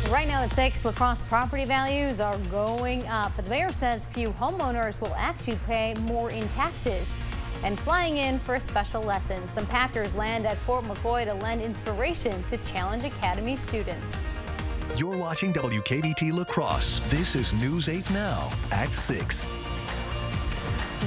Right now at 6, La Crosse property values are going up, but the mayor says few homeowners will actually pay more in taxes. And flying in for a special lesson, some Packers land at Fort McCoy to lend inspiration to Challenge Academy students. You're watching WKDT La Crosse. This is News 8 Now at 6.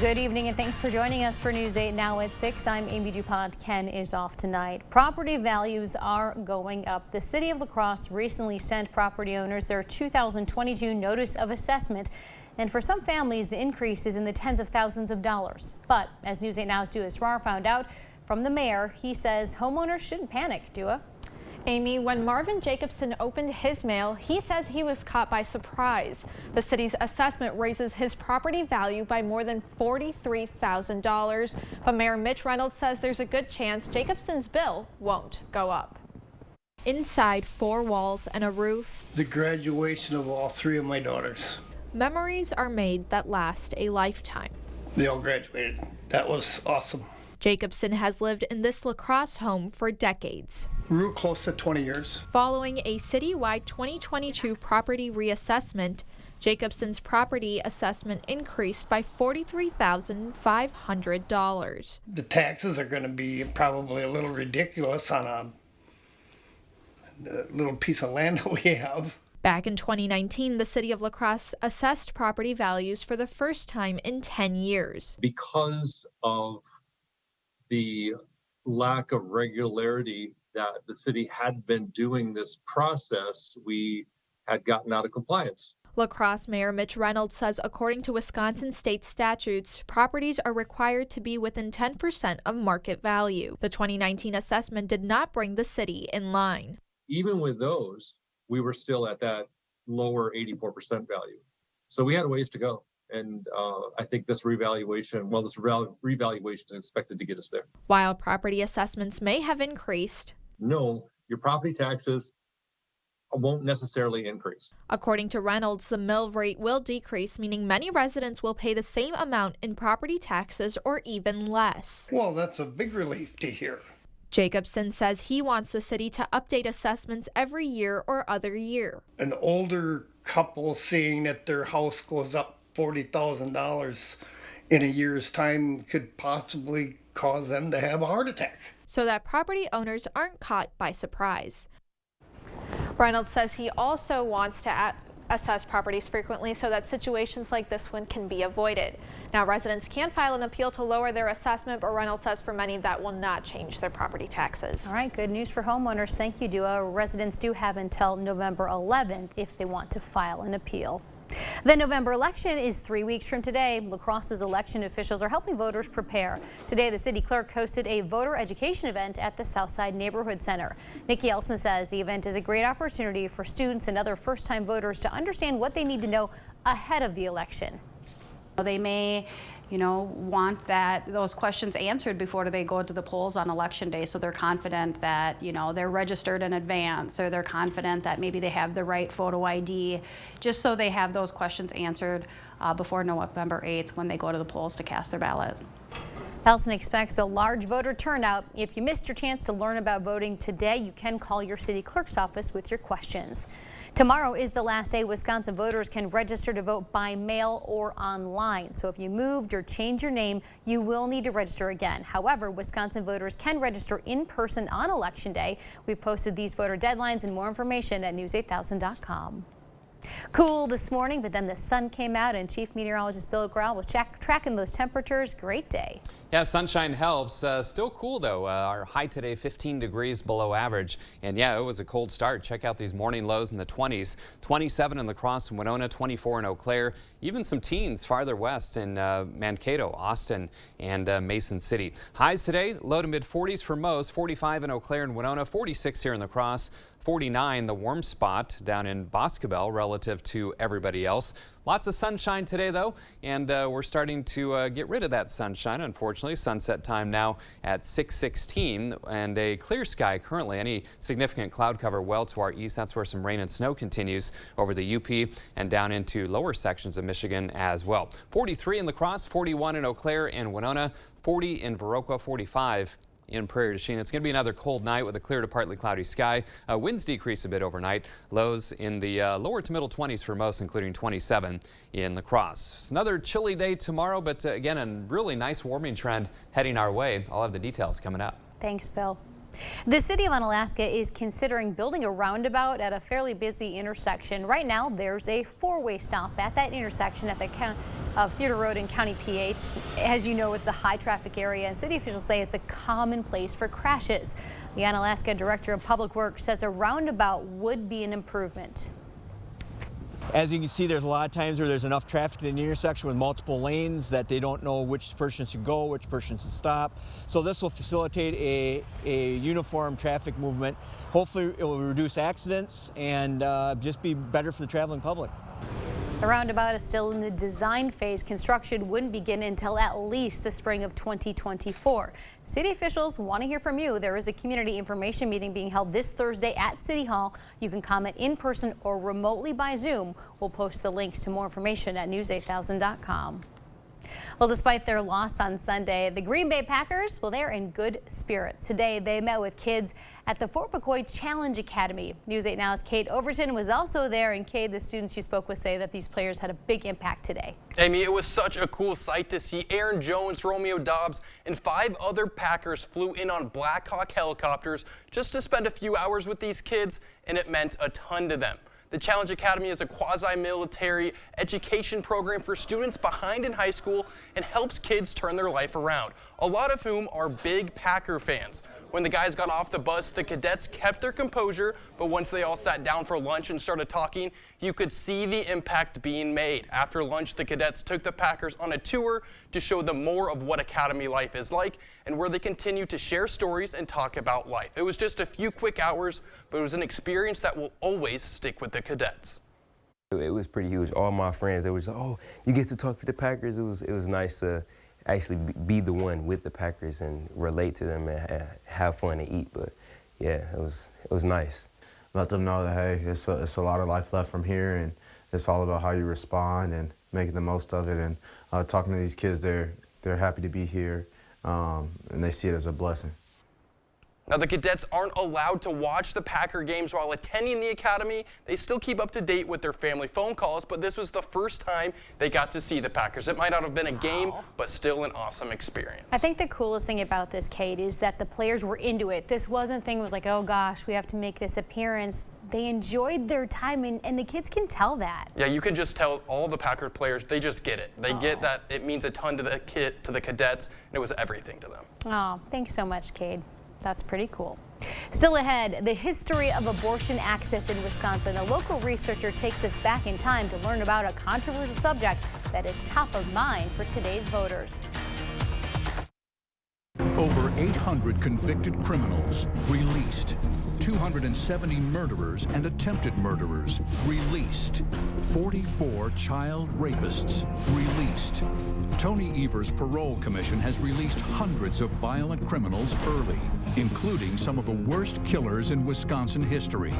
Good evening and thanks for joining us for News 8 Now at 6. I'm Amy DuPont. Ken is off tonight. Property values are going up. The city of La Crosse recently sent property owners their 2022 notice of assessment. And for some families, the increase is in the tens of thousands of dollars. But as News 8 Now's Dua Srar found out from the mayor, he says homeowners shouldn't panic. Dua? Amy, when Marvin Jacobson opened his mail, he says he was caught by surprise. The city's assessment raises his property value by more than $43,000. But Mayor Mitch Reynolds says there's a good chance Jacobson's bill won't go up. Inside 4 walls and a roof, The graduation of all 3 of my daughters. memories are made that last a lifetime. They all graduated. That was awesome. Jacobson has lived in this La Crosse home for decades. Real close to 20 years. Following a citywide 2022 property reassessment, Jacobson's property assessment increased by $43,500. The taxes are going to be probably a little ridiculous on the little piece of land that we have. Back in 2019, the city of La Crosse assessed property values for the first time in 10 years. Because of the lack of regularity that the city had been doing this process, we had gotten out of compliance. La Crosse Mayor Mitch Reynolds says according to Wisconsin state statutes, properties are required to be within 10% of market value. The 2019 assessment did not bring the city in line. Even with those, we were still at that lower 84% value. So we had a ways to go. And I think this revaluation is expected to get us there. While property assessments may have increased, no, your property taxes won't necessarily increase. According to Reynolds, the mill rate will decrease, meaning many residents will pay the same amount in property taxes or even less. Well, that's a big relief to hear. Jacobson says he wants the city to update assessments every year or other year. An older couple seeing that their house goes up $40,000 in a year's time could possibly cause them to have a heart attack. So that property owners aren't caught by surprise. Reynolds says he also wants to assess properties frequently so that situations like this one can be avoided. Now, residents can file an appeal to lower their assessment, but Reynolds says for many that will not change their property taxes. All right, good news for homeowners. Thank you, Dua. Residents do have until November 11th if they want to file an appeal. The November election is 3 weeks from today. La Crosse's election officials are helping voters prepare. Today, the city clerk hosted a voter education event at the Southside Neighborhood Center. Nikki Elson says the event is a great opportunity for students and other first-time voters to understand what they need to know ahead of the election. They may, want those questions answered before they go to the polls on election day, so they're confident that, they're registered in advance, or they're confident that maybe they have the right photo ID, just so they have those questions answered before November 8th when they go to the polls to cast their ballot. Elson expects a large voter turnout. If you missed your chance to learn about voting today, you can call your city clerk's office with your questions. Tomorrow is the last day Wisconsin voters can register to vote by mail or online. So if you moved or changed your name, you will need to register again. However, Wisconsin voters can register in person on Election Day. We've posted these voter deadlines and more information at news8000.com. Cool this morning, but then the sun came out and Chief Meteorologist Bill Grau was tracking those temperatures. Great day. Yeah, sunshine helps. Still cool though. Our high today 15 degrees below average. And yeah, it was a cold start. Check out these morning lows in the 20s. 27 in La Crosse and Winona, 24 in Eau Claire. Even some teens farther west in Mankato, Austin, and Mason City. Highs today, low to mid 40s for most. 45 in Eau Claire and Winona, 46 here in La Crosse. 49, the warm spot down in Boscobel relative to everybody else. Lots of sunshine today, though, and we're starting to get rid of that sunshine, unfortunately. Sunset time now at 6:16 and a clear sky currently. Any significant cloud cover well to our east. That's where some rain and snow continues over the UP and down into lower sections of Michigan as well. 43 in La Crosse, 41 in Eau Claire and Winona, 40 in Viroqua, 45 in Prairie du Chien. It's going to be another cold night with a clear to partly cloudy sky. Winds decrease a bit overnight. Lows in the lower to middle 20s for most, including 27 in La Crosse. Another chilly day tomorrow, but again, a really nice warming trend heading our way. I'll have the details coming up. Thanks, Bill. The city of Onalaska is considering building a roundabout at a fairly busy intersection. Right now, there's a four-way stop at that intersection at the of Theater Road and County PH. As you know, it's a high traffic area, and city officials say it's a common place for crashes. The Onalaska Director of Public Works says a roundabout would be an improvement. As you can see, there's a lot of times where there's enough traffic in the intersection with multiple lanes that they don't know which person should go, which person should stop. So this will facilitate a uniform traffic movement. Hopefully it will reduce accidents and just be better for the traveling public. The roundabout is still in the design phase. Construction wouldn't begin until at least the spring of 2024. City officials want to hear from you. There is a community information meeting being held this Thursday at City Hall. You can comment in person or remotely by Zoom. We'll post the links to more information at news8000.com. Well, despite their loss on Sunday, the Green Bay Packers, well, they're in good spirits. Today, they met with kids at the Fort McCoy Challenge Academy. News 8 Now's Kate Overton was also there, and Kate, the students you spoke with say that these players had a big impact today. Amy, it was such a cool sight to see Aaron Jones, Romeo Dobbs, and 5 other Packers flew in on Black Hawk helicopters just to spend a few hours with these kids, and it meant a ton to them. The Challenge Academy is a quasi-military education program for students behind in high school and helps kids turn their life around, a lot of whom are big Packer fans. When the guys got off the bus, the cadets kept their composure, but once they all sat down for lunch and started talking, you could see the impact being made. After lunch, the cadets took the Packers on a tour to show them more of what Academy life is like and where they continue to share stories and talk about life. It was just a few quick hours, but it was an experience that will always stick with the cadets. It was pretty huge. All my friends, they were just, oh, you get to talk to the Packers. It was nice to actually be the one with the Packers and relate to them and have fun and eat. But yeah, it was nice. Let them know that, hey, it's a lot of life left from here, and it's all about how you respond and making the most of it. And talking to these kids, they're happy to be here, and they see it as a blessing. Now, the cadets aren't allowed to watch the Packer games while attending the academy. They still keep up to date with their family phone calls, but this was the first time they got to see the Packers. It might not have been a game, but still an awesome experience. I think the coolest thing about this, Kate, is that the players were into it. This wasn't thing was like, oh gosh, we have to make this appearance. They enjoyed their time, and the kids can tell that. Yeah, you can just tell all the Packer players, they just get it. They get that it means a ton to the cadets, and it was everything to them. Oh, thanks so much, Cade. That's pretty cool. Still ahead, the history of abortion access in Wisconsin. A local researcher takes us back in time to learn about a controversial subject that is top of mind for today's voters. Over 800 convicted criminals released. 270 murderers and attempted murderers released. 44 child rapists released. Tony Evers' parole commission has released hundreds of violent criminals early, including some of the worst killers in Wisconsin history.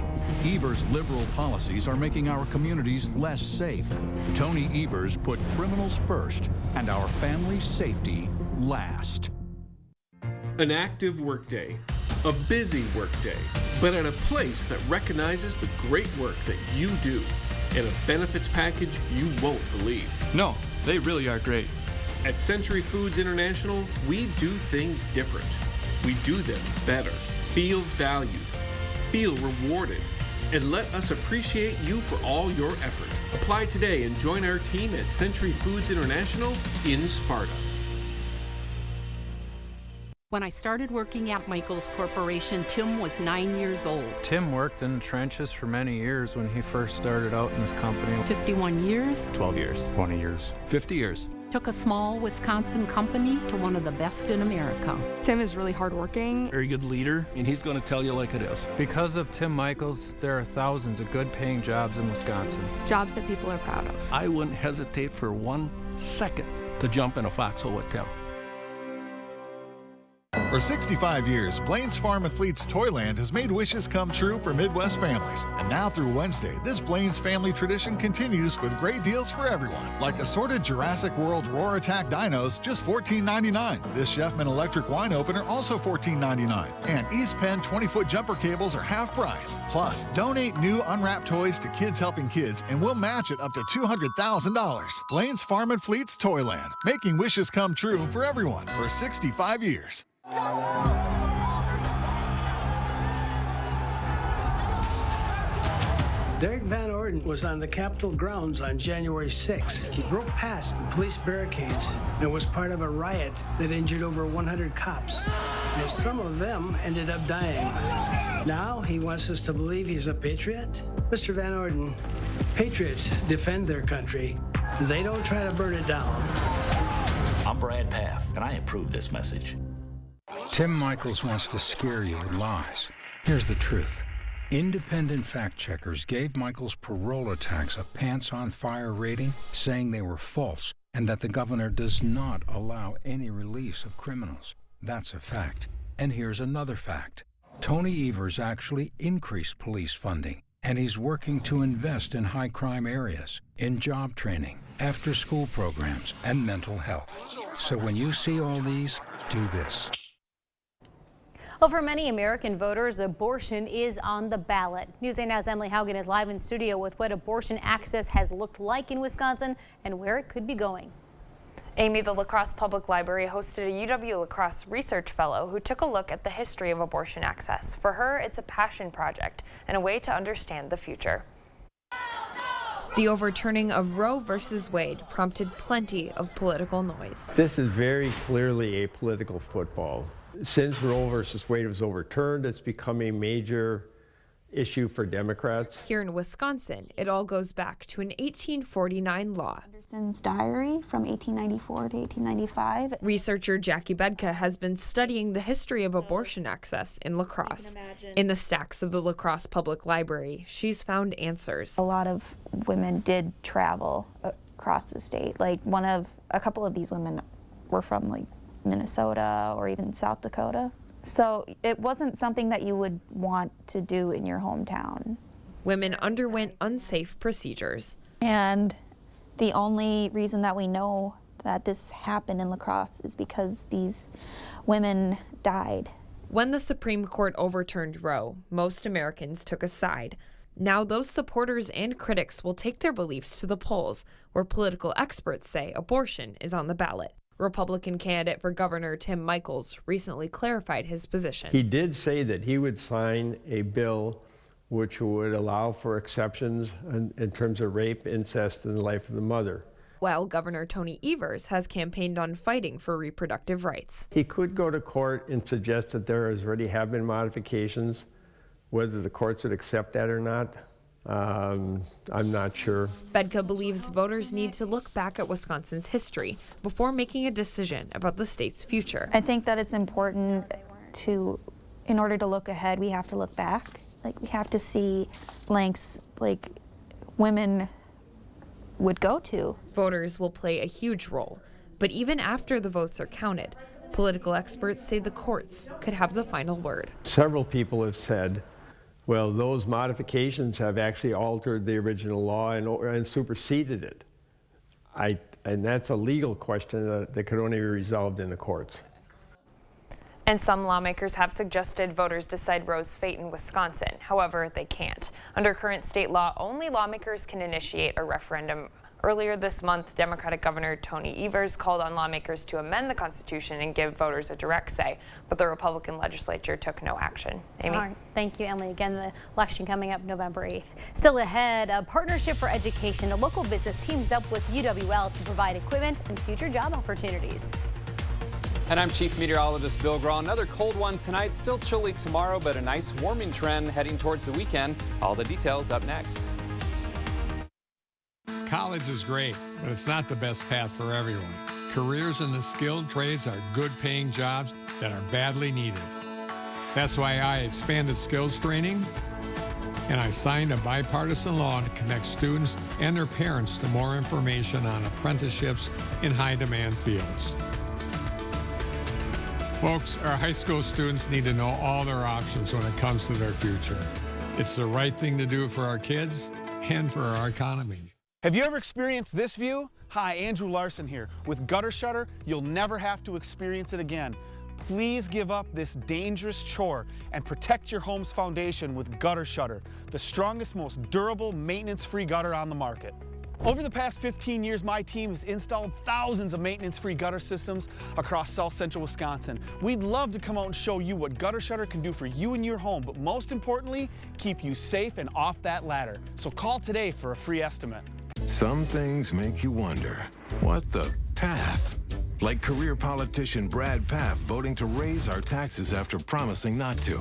Evers' liberal policies are making our communities less safe. Tony Evers put criminals first and our family's safety last. An active workday, a busy workday, but at a place that recognizes the great work that you do, and a benefits package you won't believe. No, they really are great. At Century Foods International, we do things different. We do them better. Feel valued, feel rewarded, and let us appreciate you for all your effort. Apply today and join our team at Century Foods International in Sparta. When I started working at Michaels Corporation, Tim was 9 years old. Tim worked in the trenches for many years when he first started out in this company. 51 years. 12 years. 20 years. 50 years. Took a small Wisconsin company to one of the best in America. Tim is really hardworking. Very good leader, and he's going to tell you like it is. Because of Tim Michaels, there are thousands of good paying jobs in Wisconsin. Jobs that people are proud of. I wouldn't hesitate for 1 second to jump in a foxhole with Tim. For 65 years, Blaine's Farm and Fleet's Toyland has made wishes come true for Midwest families. And now through Wednesday, this Blaine's family tradition continues with great deals for everyone, like assorted Jurassic World Roar Attack dinos, just $14.99. This Chefman electric wine opener, also $14.99. And East Penn 20-foot jumper cables are half price. Plus, donate new unwrapped toys to Kids Helping Kids, and we'll match it up to $200,000. Blaine's Farm and Fleet's Toyland, making wishes come true for everyone for 65 years. Derek Van Orden was on the Capitol grounds on January 6. He broke past the police barricades and was part of a riot that injured over 100 cops. And some of them ended up dying. Now he wants us to believe he's a patriot? Mr. Van Orden, patriots defend their country. They don't try to burn it down. I'm Brad Paff, and I approve this message. Tim Michaels wants to scare you with lies. Here's the truth. Independent fact-checkers gave Michaels' parole attacks a pants-on-fire rating, saying they were false and that the governor does not allow any release of criminals. That's a fact. And here's another fact. Tony Evers actually increased police funding, and he's working to invest in high-crime areas, in job training, after-school programs, and mental health. So when you see all these, do this. Well, for many American voters, abortion is on the ballot. News 8 Now's Emily Haugen is live in studio with what abortion access has looked like in Wisconsin and where it could be going. Amy, the La Crosse Public Library hosted a UW La Crosse research fellow who took a look at the history of abortion access. For her, it's a passion project and a way to understand the future. The overturning of Roe versus Wade prompted plenty of political noise. This is very clearly a political football. Since Roe versus Wade was overturned, it's become a major issue for Democrats. Here in Wisconsin, it all goes back to an 1849 law. Anderson's diary from 1894 to 1895. Researcher Jackie Bedka has been studying the history of abortion access in La Crosse. In the stacks of the La Crosse Public Library, she's found answers. A lot of women did travel across the state. Like a couple of these women were from like Minnesota or even South Dakota. So it wasn't something that you would want to do in your hometown. Women underwent unsafe procedures. And the only reason that we know that this happened in La Crosse is because these women died. When the Supreme Court overturned Roe, most Americans took a side. Now those supporters and critics will take their beliefs to the polls, where political experts say abortion is on the ballot. Republican candidate for governor Tim Michaels recently clarified his position. He did say that he would sign a bill which would allow for exceptions in terms of rape, incest, and the life of the mother. While Governor Tony Evers has campaigned on fighting for reproductive rights. He could go to court and suggest that there already have been modifications. Whether the courts would accept that or not, I'm not sure. Bedka believes voters need to look back at Wisconsin's history before making a decision about the state's future. I think that it's important in order to look ahead, we have to look back. Like, we have to see lengths like women would go to. Voters will play a huge role, but even after the votes are counted, political experts say the courts could have the final word. Several people have said, well, those modifications have actually altered the original law and superseded it. And that's a legal question that could only be resolved in the courts. And some lawmakers have suggested voters decide Roe's fate in Wisconsin. However, they can't. Under current state law, only lawmakers can initiate a referendum. Earlier this month, Democratic Governor Tony Evers called on lawmakers to amend the Constitution and give voters a direct say, but the Republican legislature took no action. Amy? All right. Thank you, Emily. Again, the election coming up November 8th. Still ahead, a partnership for education. A local business teams up with UWL to provide equipment and future job opportunities. And I'm Chief Meteorologist Bill Graw. Another cold one tonight, still chilly tomorrow, but a nice warming trend heading towards the weekend. All the details up next. College is great, but it's not the best path for everyone. Careers in the skilled trades are good-paying jobs that are badly needed. That's why I expanded skills training, and I signed a bipartisan law to connect students and their parents to more information on apprenticeships in high-demand fields. Folks, our high school students need to know all their options when it comes to their future. It's the right thing to do for our kids and for our economy. Have you ever experienced this view? Hi, Andrew Larson here. With Gutter Shutter, you'll never have to experience it again. Please give up this dangerous chore and protect your home's foundation with Gutter Shutter, the strongest, most durable, maintenance-free gutter on the market. Over the past 15 years, my team has installed thousands of maintenance-free gutter systems across South Central Wisconsin. We'd love to come out and show you what Gutter Shutter can do for you and your home, but most importantly, keep you safe and off that ladder. So call today for a free estimate. Some things make you wonder, what the PAF? Like career politician Brad Pfaff voting to raise our taxes after promising not to.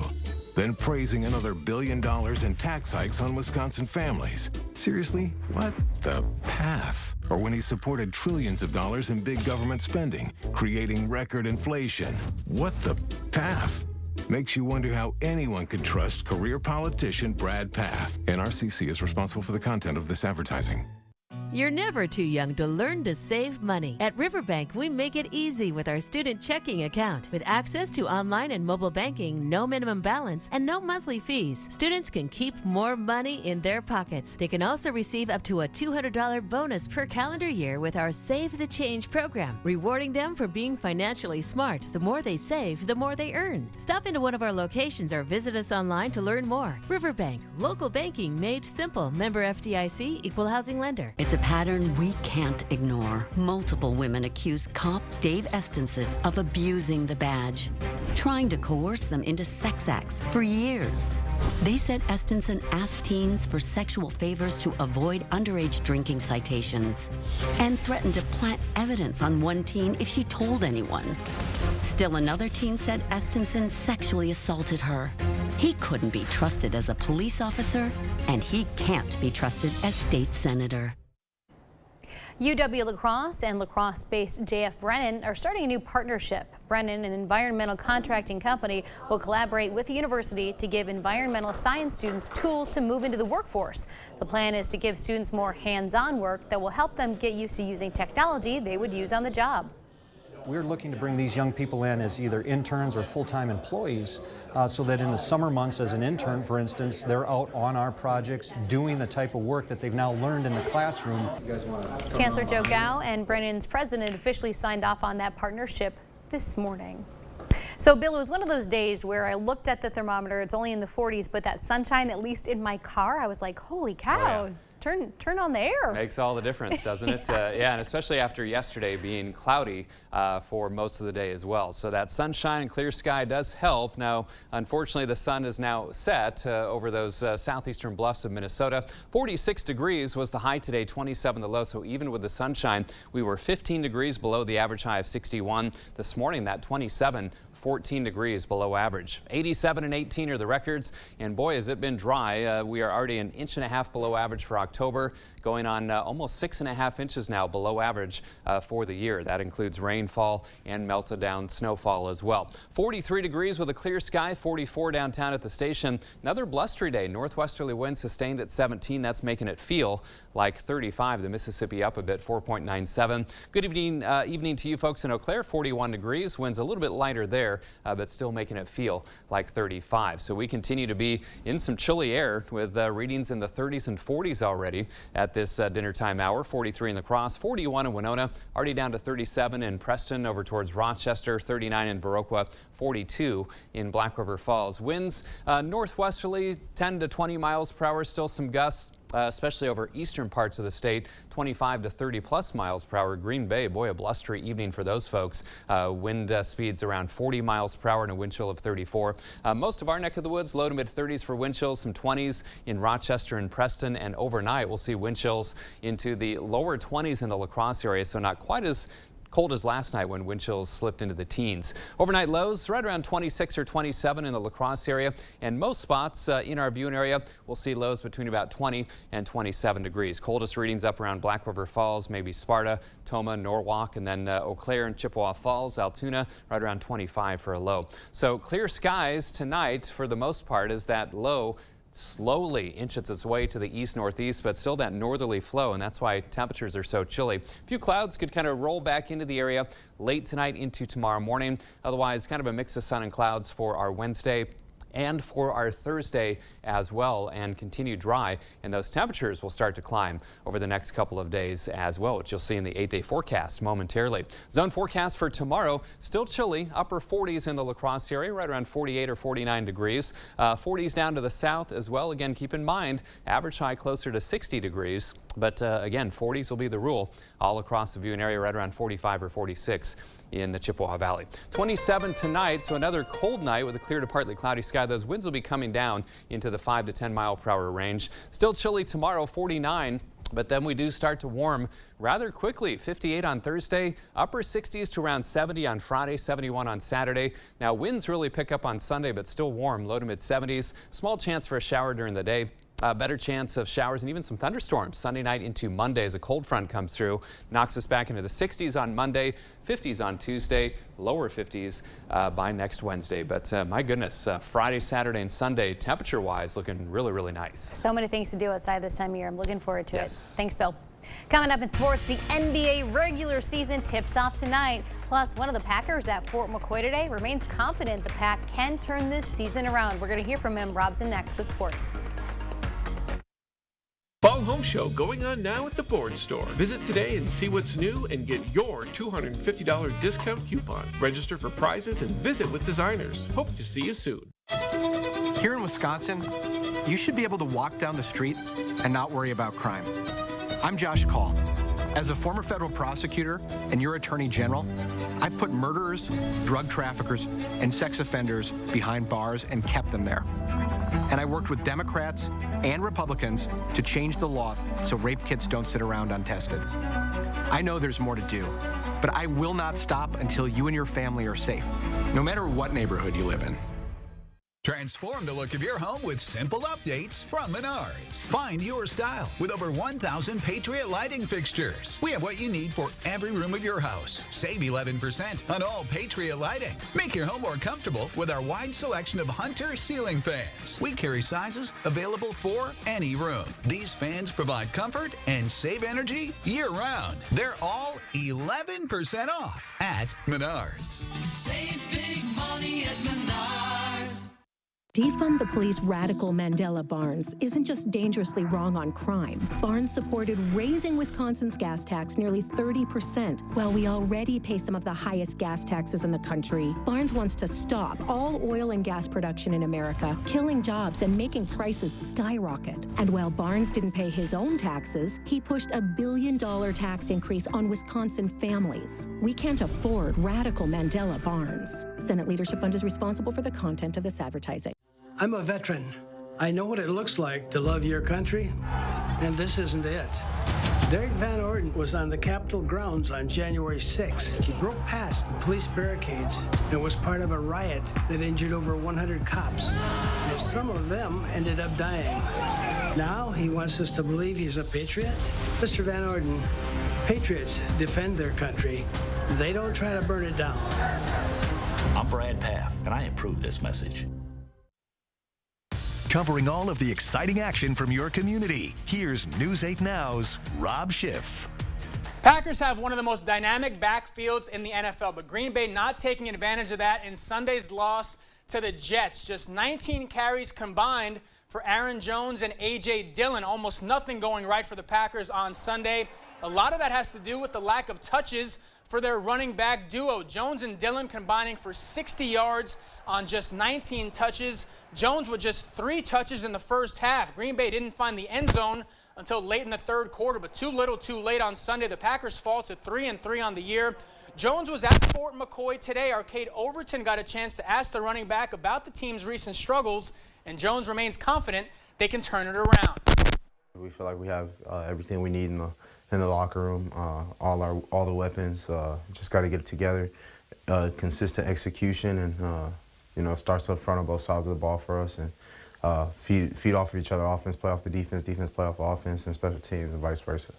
Then praising another $1 billion in tax hikes on Wisconsin families. Seriously, what the PAF? Or when he supported trillions of dollars in big government spending, creating record inflation. What the PAF? Makes you wonder how anyone could trust career politician Brad Pfaff. NRCC is responsible for the content of this advertising. You're never too young to learn to save money. At Riverbank, we make it easy with our student checking account. With access to online and mobile banking, no minimum balance, and no monthly fees, students can keep more money in their pockets. They can also receive up to a $200 bonus per calendar year with our Save the Change program, rewarding them for being financially smart. The more they save, the more they earn. Stop into one of our locations or visit us online to learn more. Riverbank, local banking made simple. Member FDIC, equal housing lender. It's a pattern we can't ignore. Multiple women accuse cop Dave Estenson of abusing the badge, trying to coerce them into sex acts for years. They said Estenson asked teens for sexual favors to avoid underage drinking citations and threatened to plant evidence on one teen if she told anyone. Still another teen said Estenson sexually assaulted her. He couldn't be trusted as a police officer, and he can't be trusted as state senator. UW-La Crosse and La Crosse-based JF Brennan are starting a new partnership. Brennan, an environmental contracting company, will collaborate with the university to give environmental science students tools to move into the workforce. The plan is to give students more hands-on work that will help them get used to using technology they would use on the job. We're looking to bring these young people in as either interns or full-time employees so that in the summer months as an intern, for instance, they're out on our projects doing the type of work that they've now learned in the classroom. Chancellor Joe Gao and Brennan's president officially signed off on that partnership this morning. So, Bill, it was one of those days where I looked at the thermometer. It's only in the 40s, but that sunshine, at least in my car, I was like, holy cow. Oh, yeah. Turn on the air. Makes all the difference, doesn't it? Yeah, and especially after yesterday being cloudy for most of the day as well. So that sunshine and clear sky does help. Now, unfortunately, the sun is now set over those southeastern bluffs of Minnesota. 46 degrees was the high today, 27 the low. So even with the sunshine, we were 15 degrees below the average high of 61. This morning, that 27. 14 degrees below average. 87 and 18 are the records, and boy, has it been dry. We are already an inch and a half below average for October, going on almost 6.5 inches now below average for the year. That includes rainfall and melted down snowfall as well. 43 degrees with a clear sky, 44 downtown at the station. Another blustery day. Northwesterly winds sustained at 17. That's making it feel like 35. The Mississippi up a bit, 4.97. Good evening to you folks in Eau Claire. 41 degrees. Winds a little bit lighter there, but still making it feel like 35. So we continue to be in some chilly air with readings in the 30s and 40s already at this dinner time hour. 43 in La Crosse, 41 in Winona, already down to 37 in Preston over towards Rochester, 39 in Viroqua, 42 in Black River Falls. Winds northwesterly 10 to 20 miles per hour, still some gusts. Especially over eastern parts of the state, 25 to 30 plus miles per hour. Green Bay, boy, a blustery evening for those folks. Wind speeds around 40 miles per hour and a wind chill of 34. Most of our neck of the woods, low to mid 30s for wind chills, some 20s in Rochester and Preston, and overnight we'll see wind chills into the lower 20s in the La Crosse area, so not quite as cold as last night when wind chills slipped into the teens. Overnight lows right around 26 or 27 in the La Crosse area, and most spots in our viewing area we'll see lows between about 20 and 27 degrees. Coldest readings up around Black River Falls, maybe Sparta, Tomah, Norwalk, and then Eau Claire and Chippewa Falls, Altoona right around 25 for a low. So clear skies tonight for the most part as that low slowly inches its way to the east-northeast, but still that northerly flow, and that's why temperatures are so chilly. A few clouds could kind of roll back into the area late tonight into tomorrow morning. Otherwise, kind of a mix of sun and clouds for our Wednesday and for our Thursday as well, and continue dry, and those temperatures will start to climb over the next couple of days as well, which you'll see in the 8-day forecast momentarily. Zone forecast for tomorrow, still chilly, upper 40s in the La Crosse area, right around 48 or 49 degrees. 40s down to the south as well. Again, keep in mind, average high closer to 60 degrees, but again, 40s will be the rule all across the viewing area, right around 45 or 46 in the Chippewa Valley. 27 tonight, so another cold night with a clear to partly cloudy sky. Those winds will be coming down into the 5 to 10 mile per hour range. Still chilly tomorrow, 49. But then we do start to warm rather quickly. 58 on Thursday, upper 60s to around 70 on Friday, 71 on Saturday. Now winds really pick up on Sunday, but still warm, low to mid 70s. Small chance for a shower during the day. Better chance of showers and even some thunderstorms Sunday night into Monday as a cold front comes through. Knocks us back into the 60s on Monday, 50s on Tuesday, lower 50s by next Wednesday. But my goodness, Friday, Saturday, and Sunday, temperature-wise, looking really, really nice. So many things to do outside this time of year. I'm looking forward to it. Thanks, Bill. Coming up in sports, the NBA regular season tips off tonight. Plus, one of the Packers at Fort McCoy today remains confident the Pack can turn this season around. We're going to hear from him. Robson next with sports. Fall Home Show going on now at the Bourne Store. Visit today and see what's new and get your $250 discount coupon. Register for prizes and visit with designers. Hope to see you soon. Here in Wisconsin, you should be able to walk down the street and not worry about crime. I'm Josh Call. As a former federal prosecutor and your attorney general, I've put murderers, drug traffickers, and sex offenders behind bars and kept them there. And I worked with Democrats and Republicans to change the law so rape kits don't sit around untested. I know there's more to do, but I will not stop until you and your family are safe, no matter what neighborhood you live in. Transform the look of your home with simple updates from Menards. Find your style with over 1,000 Patriot lighting fixtures. We have what you need for every room of your house. Save 11% on all Patriot lighting. Make your home more comfortable with our wide selection of Hunter ceiling fans. We carry sizes available for any room. These fans provide comfort and save energy year-round. They're all 11% off at Menards. Save big money at Menards. Defund the Police radical Mandela Barnes isn't just dangerously wrong on crime. Barnes supported raising Wisconsin's gas tax nearly 30%, while we already pay some of the highest gas taxes in the country. Barnes wants to stop all oil and gas production in America, killing jobs and making prices skyrocket. And while Barnes didn't pay his own taxes, he pushed a $1 billion tax increase on Wisconsin families. We can't afford radical Mandela Barnes. Senate Leadership Fund is responsible for the content of this advertising. I'm a veteran. I know what it looks like to love your country, and this isn't it. Derek Van Orden was on the Capitol grounds on January 6. He broke past the police barricades and was part of a riot that injured over 100 cops, and some of them ended up dying. Now he wants us to believe he's a patriot? Mr. Van Orden, patriots defend their country. They don't try to burn it down. I'm Brad Paff, and I approve this message. Covering all of the exciting action from your community, here's News 8 Now's Rob Schiff. Packers have one of the most dynamic backfields in the NFL, but Green Bay not taking advantage of that in Sunday's loss to the Jets. Just 19 carries combined for Aaron Jones and A.J. Dillon. Almost nothing going right for the Packers on Sunday. A lot of that has to do with the lack of touches for their running back duo. Jones and Dillon combining for 60 yards on just 19 touches. Jones with just 3 touches in the first half. Green Bay didn't find the end zone until late in the third quarter, but too little too late on Sunday. The Packers fall to 3-3 on the year. Jones was at Fort McCoy today. Arcade Overton got a chance to ask the running back about the team's recent struggles, and Jones remains confident they can turn it around. We feel like we have everything we need in the locker room, all the weapons. Just got to get it together. Consistent execution, and starts up front on both sides of the ball for us, and feed off of each other. Offense play off the defense, defense play off offense, and special teams, and vice versa.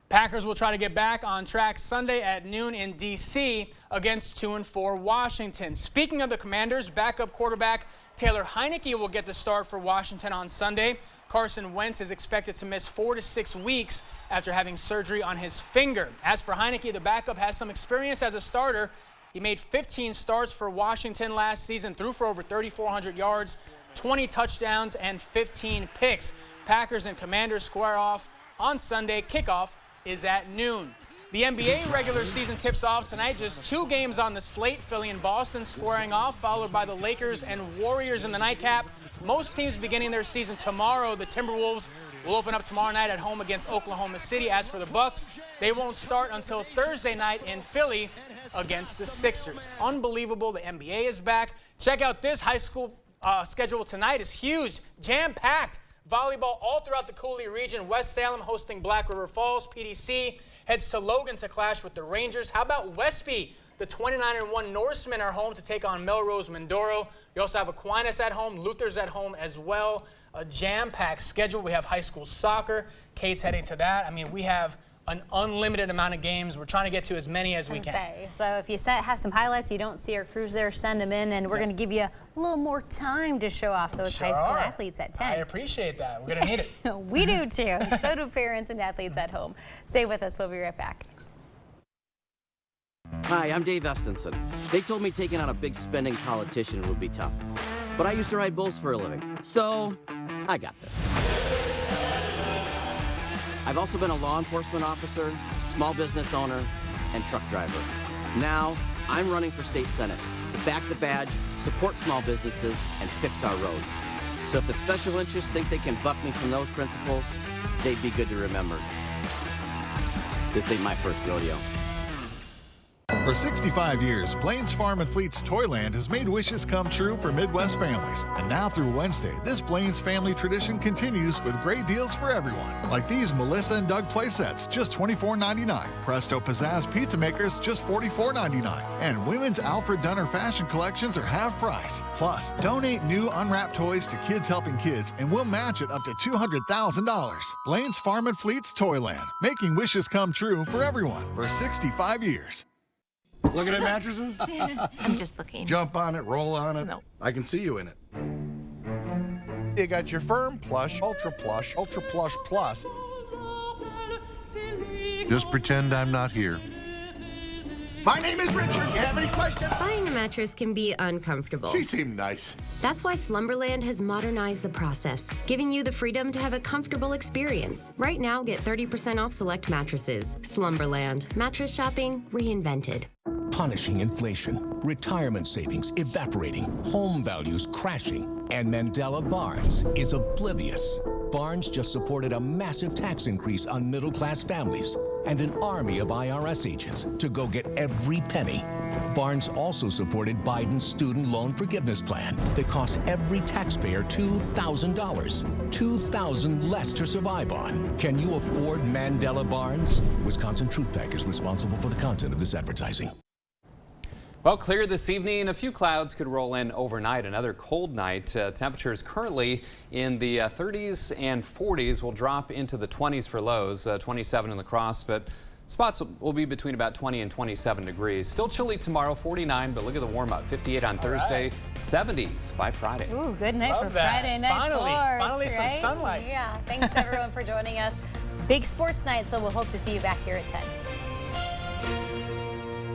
Packers will try to get back on track Sunday at noon in D.C. against 2-4 Washington. Speaking of the Commanders, backup quarterback Taylor Heineke will get the start for Washington on Sunday. Carson Wentz is expected to miss 4 to 6 weeks after having surgery on his finger. As for Heineke, the backup has some experience as a starter. He made 15 starts for Washington last season, threw for over 3,400 yards, 20 touchdowns, and 15 picks. Packers and Commanders square off on Sunday. Kickoff is at noon. The NBA regular season tips off tonight. Just 2 games on the slate. Philly and Boston squaring off, followed by the Lakers and Warriors in the nightcap. Most teams beginning their season tomorrow. The Timberwolves will open up tomorrow night at home against Oklahoma City. As for the Bucks, they won't start until Thursday night in Philly against the Sixers. Unbelievable. The NBA is back. Check out this high school schedule tonight. Is huge, jam-packed. Volleyball all throughout the Cooley region. West Salem hosting Black River Falls. PDC heads to Logan to clash with the Rangers. How about Westby? The 29-1 Norsemen are home to take on Melrose Mindoro. We also have Aquinas at home, Luther's at home as well. A jam-packed schedule. We have high school soccer. Kate's heading to that. I mean, we have an unlimited amount of games. We're trying to get to as many as we can. So if you have some highlights you don't see our crews there, send them in, and we're going to give you a little more time to show off those high school athletes at 10. I appreciate that. We're going to need it. We do too. So do parents and athletes at home. Stay with us. We'll be right back. Hi, I'm Dave Estenson. They told me taking on a big spending politician would be tough. But I used to ride bulls for a living, so I got this. I've also been a law enforcement officer, small business owner, and truck driver. Now, I'm running for state senate to back the badge, support small businesses, and fix our roads. So if the special interests think they can buck me from those principles, they'd be good to remember. This ain't my first rodeo. For 65 years, Plains Farm and Fleet's Toyland has made wishes come true for Midwest families. And now through Wednesday, this Plains family tradition continues with great deals for everyone. Like these Melissa and Doug playsets, just $24.99. Presto Pizzazz pizza makers, just $44.99. And women's Alfred Dunner fashion collections are half price. Plus, donate new unwrapped toys to Kids Helping Kids and we'll match it up to $200,000. Plains Farm and Fleet's Toyland, making wishes come true for everyone for 65 years. Looking at mattresses? I'm just looking. Jump on it, roll on it. No. I can see you in it. You got your Firm Plush, Ultra Plush Plus. Just pretend I'm not here. My name is Richard. You have any questions? Buying a mattress can be uncomfortable. She seemed nice. That's why Slumberland has modernized the process, giving you the freedom to have a comfortable experience. Right now, get 30% off select mattresses. Slumberland. Mattress shopping reinvented. Punishing inflation, retirement savings evaporating, home values crashing, and Mandela Barnes is oblivious. Barnes just supported a massive tax increase on middle-class families and an army of IRS agents to go get every penny. Barnes also supported Biden's student loan forgiveness plan that cost every taxpayer $2,000. $2,000 less to survive on. Can you afford Mandela Barnes? Wisconsin Truth Pack is responsible for the content of this advertising. Well, clear this evening. A few clouds could roll in overnight. Another cold night. Temperatures currently in the 30s and 40s will drop into the 20s for lows, 27 in La Crosse, but spots will be between about 20 and 27 degrees. Still chilly tomorrow, 49, but look at the warm up. 58 on Thursday, 70s by Friday. Ooh, good night for that. Friday night. Finally some right? sunlight. Yeah, thanks everyone for joining us. Big sports night, so we'll hope to see you back here at 10.